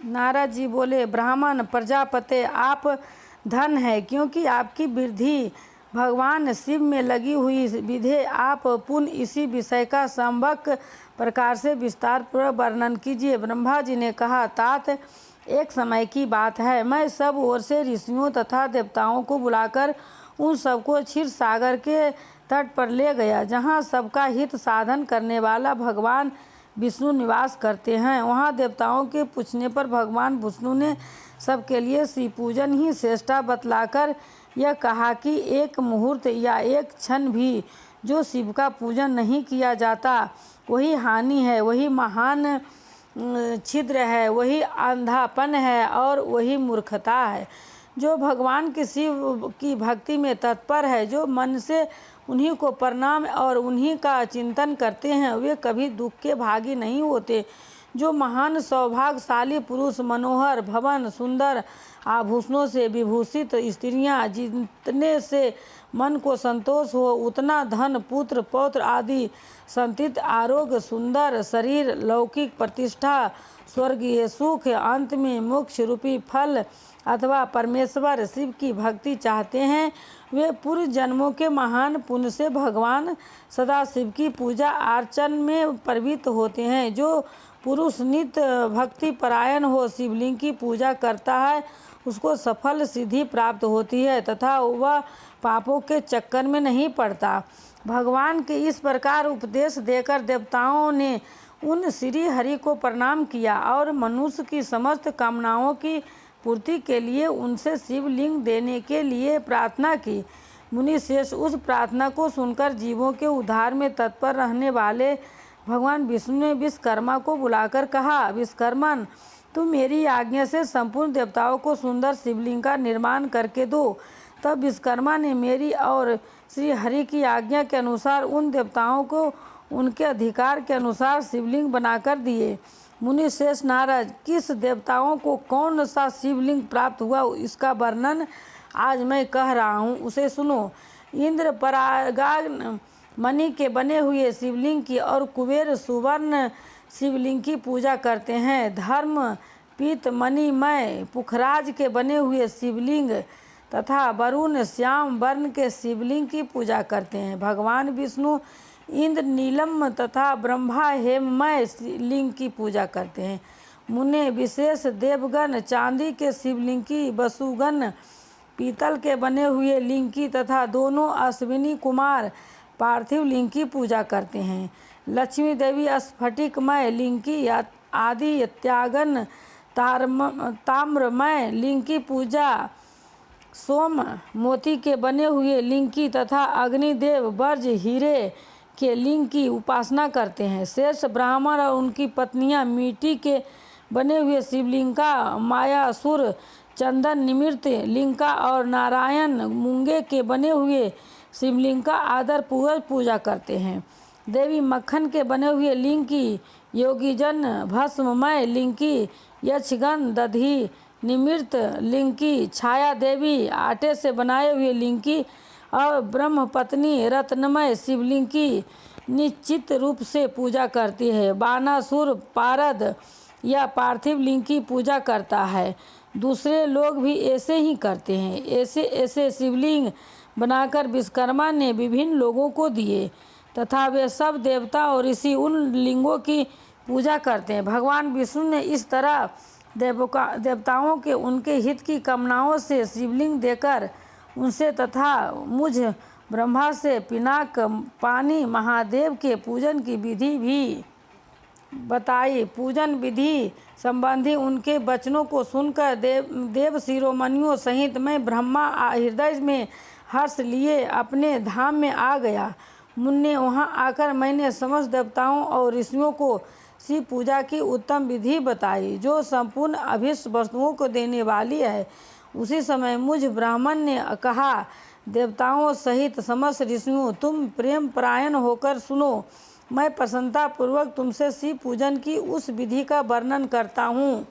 नारद जी बोले, ब्राह्मण प्रजापति आप धन है, क्योंकि आपकी वृद्धि भगवान शिव में लगी हुई विधि। आप पुनः इसी विषय का सम्यक प्रकार से विस्तार पूर्वक वर्णन कीजिए। ब्रह्मा जी ने कहा, तात एक समय की बात है, मैं सब ओर से ऋषियों तथा देवताओं को बुलाकर उन सबको क्षीर सागर के तट पर ले गया, जहाँ सबका हित साधन करने वाला भगवान विष्णु निवास करते हैं। वहाँ देवताओं के पूछने पर भगवान विष्णु ने सबके लिए श्री पूजन ही श्रेष्ठा बतलाकर यह कहा कि एक मुहूर्त या एक क्षण भी जो शिव का पूजन नहीं किया जाता वही हानि है, वही महान छिद्र है, वही अंधापन है और वही मूर्खता है। जो भगवान के शिव की भक्ति में तत्पर है, जो मन से उन्हीं को प्रणाम और उन्हीं का चिंतन करते हैं, वे कभी दुख के भागी नहीं होते। जो महान सौभाग्यशाली पुरुष मनोहर भवन सुंदर आभूषणों से विभूषित स्त्रियां, जितने से मन को संतोष हो उतना धन पुत्र पौत्र आदि संतित आरोग्य सुंदर शरीर लौकिक प्रतिष्ठा स्वर्गीय सुख अंत में मोक्ष रूपी फल अथवा परमेश्वर शिव की भक्ति चाहते हैं, वे पूर्व जन्मों के महान पुण्य से भगवान सदा शिव की पूजा अर्चन में प्रवृत्त होते हैं। जो पुरुष नित्य भक्ति परायण हो शिवलिंग की पूजा करता है, उसको सफल सिद्धि प्राप्त होती है तथा वह पापों के चक्कर में नहीं पड़ता। भगवान के इस प्रकार उपदेश देकर देवताओं ने उन श्री हरि को प्रणाम किया और मनुष्य की समस्त कामनाओं की पूर्ति के लिए उनसे शिवलिंग देने के लिए प्रार्थना की। मुनि शेष उस प्रार्थना को सुनकर जीवों के उद्धार में तत्पर रहने वाले भगवान विष्णु ने विश्वकर्मा को बुलाकर कहा, विश्वकर्मन तुम मेरी आज्ञा से संपूर्ण देवताओं को सुंदर शिवलिंग का निर्माण करके दो। तब विश्वकर्मा ने मेरी और श्री हरि की आज्ञा के अनुसार उन देवताओं को उनके अधिकार के अनुसार शिवलिंग बनाकर दिए। मुनि शेष नारद, किस देवताओं को कौन सा शिवलिंग प्राप्त हुआ इसका वर्णन आज मैं कह रहा हूँ, उसे सुनो। इंद्र परागान मणि के बने हुए शिवलिंग की और कुबेर सुवर्ण शिवलिंग की पूजा करते हैं। धर्म पीत मणिमय पुखराज के बने हुए शिवलिंग तथा वरुण श्याम वर्ण के शिवलिंग की पूजा करते हैं। भगवान विष्णु इंद्र नीलम तथा ब्रह्मा हेममय लिंग की पूजा करते हैं। मुने विशेष देवगण चांदी के शिवलिंग की, वसुगण पीतल के बने हुए लिंग की तथा दोनों अश्विनी कुमार पार्थिव लिंग की पूजा करते हैं। लक्ष्मी देवी स्फटिकमय लिंग की आदि त्यागन ताम्रमय लिंग की पूजा, सोम मोती के बने हुए लिंग की तथा अग्निदेव वर्ज हीरे के लिंग की उपासना करते हैं। शेष ब्राह्मण और उनकी पत्नियां मिट्टी के बने हुए शिवलिंग का, मायासुर चंदन निमित्त लिंग का और नारायण मूंगे के बने हुए शिवलिंग का आदर पूर्वक पूजा करते हैं। देवी मक्खन के बने हुए लिंग की, योगीजन भस्ममय लिंग की, यक्षगण दधी निमित्त लिंग की, छाया देवी आटे से बनाए हुए लिंग की और ब्रह्म पत्नी रत्नमय शिवलिंग की निश्चित रूप से पूजा करती है। बानासुर पारद या पार्थिव लिंग की पूजा करता है। दूसरे लोग भी ऐसे ही करते हैं। ऐसे ऐसे शिवलिंग बनाकर विश्वकर्मा ने विभिन्न लोगों को दिए तथा वे सब देवता और ऋषि उन लिंगों की पूजा करते हैं। भगवान विष्णु ने इस तरह देवताओं के उनके हित की कामनाओं से शिवलिंग देकर उनसे तथा मुझ ब्रह्मा से पिनाक पानी महादेव के पूजन की विधि भी बताई। पूजन विधि संबंधी उनके वचनों को सुनकर देव शिरोमणियों सहित मैं ब्रह्मा हृदय में हर्ष लिए अपने धाम में आ गया। मुन्ने वहाँ आकर मैंने समस्त देवताओं और ऋषियों को शिव पूजा की उत्तम विधि बताई, जो संपूर्ण अभीष्ट वस्तुओं को देने वाली है। उसी समय मुझ ब्राह्मण ने कहा, देवताओं सहित समस्त ऋषियों तुम प्रेम परायण होकर सुनो। मैं प्रसन्नता पूर्वक तुमसे शिव पूजन की उस विधि का वर्णन करता हूँ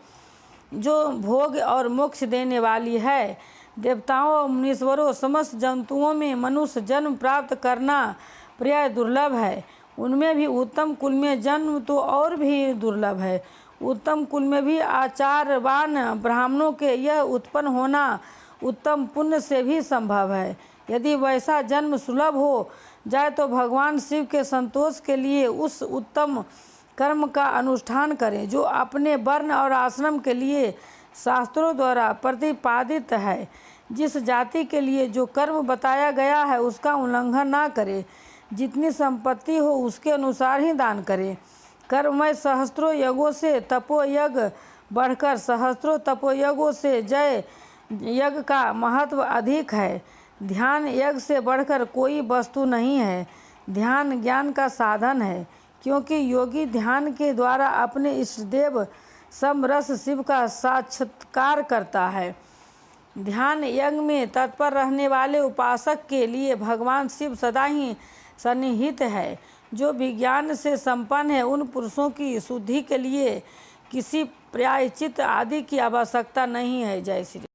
जो भोग और मोक्ष देने वाली है। देवताओं और मुनीश्वरों समस्त जंतुओं में मनुष्य जन्म प्राप्त करना प्राय दुर्लभ है। उनमें भी उत्तम कुल में जन्म तो और भी दुर्लभ है। उत्तम कुल में भी आचारवान ब्राह्मणों के यह उत्पन्न होना उत्तम पुण्य से भी संभव है। यदि वैसा जन्म सुलभ हो जाए तो भगवान शिव के संतोष के लिए उस उत्तम कर्म का अनुष्ठान करें जो अपने वर्ण और आश्रम के लिए शास्त्रों द्वारा प्रतिपादित है। जिस जाति के लिए जो कर्म बताया गया है उसका उल्लंघन ना करे। जितनी संपत्ति हो उसके अनुसार ही दान करे। कर्ममय सहस्त्रों यज्ञों से तपोयज्ञ बढ़कर सहस्त्रों तपोयज्ञों से जय यज्ञ का महत्व अधिक है। ध्यान यज्ञ से बढ़कर कोई वस्तु नहीं है। ध्यान ज्ञान का साधन है, क्योंकि योगी ध्यान के द्वारा अपने इष्टदेव समरस शिव का साक्षात्कार करता है। ध्यान यज्ञ में तत्पर रहने वाले उपासक के लिए भगवान शिव सदा ही सन्निहित है। जो विज्ञान से संपन्न है उन पुरुषों की शुद्धि के लिए किसी प्रायश्चित आदि की आवश्यकता नहीं है। जय श्री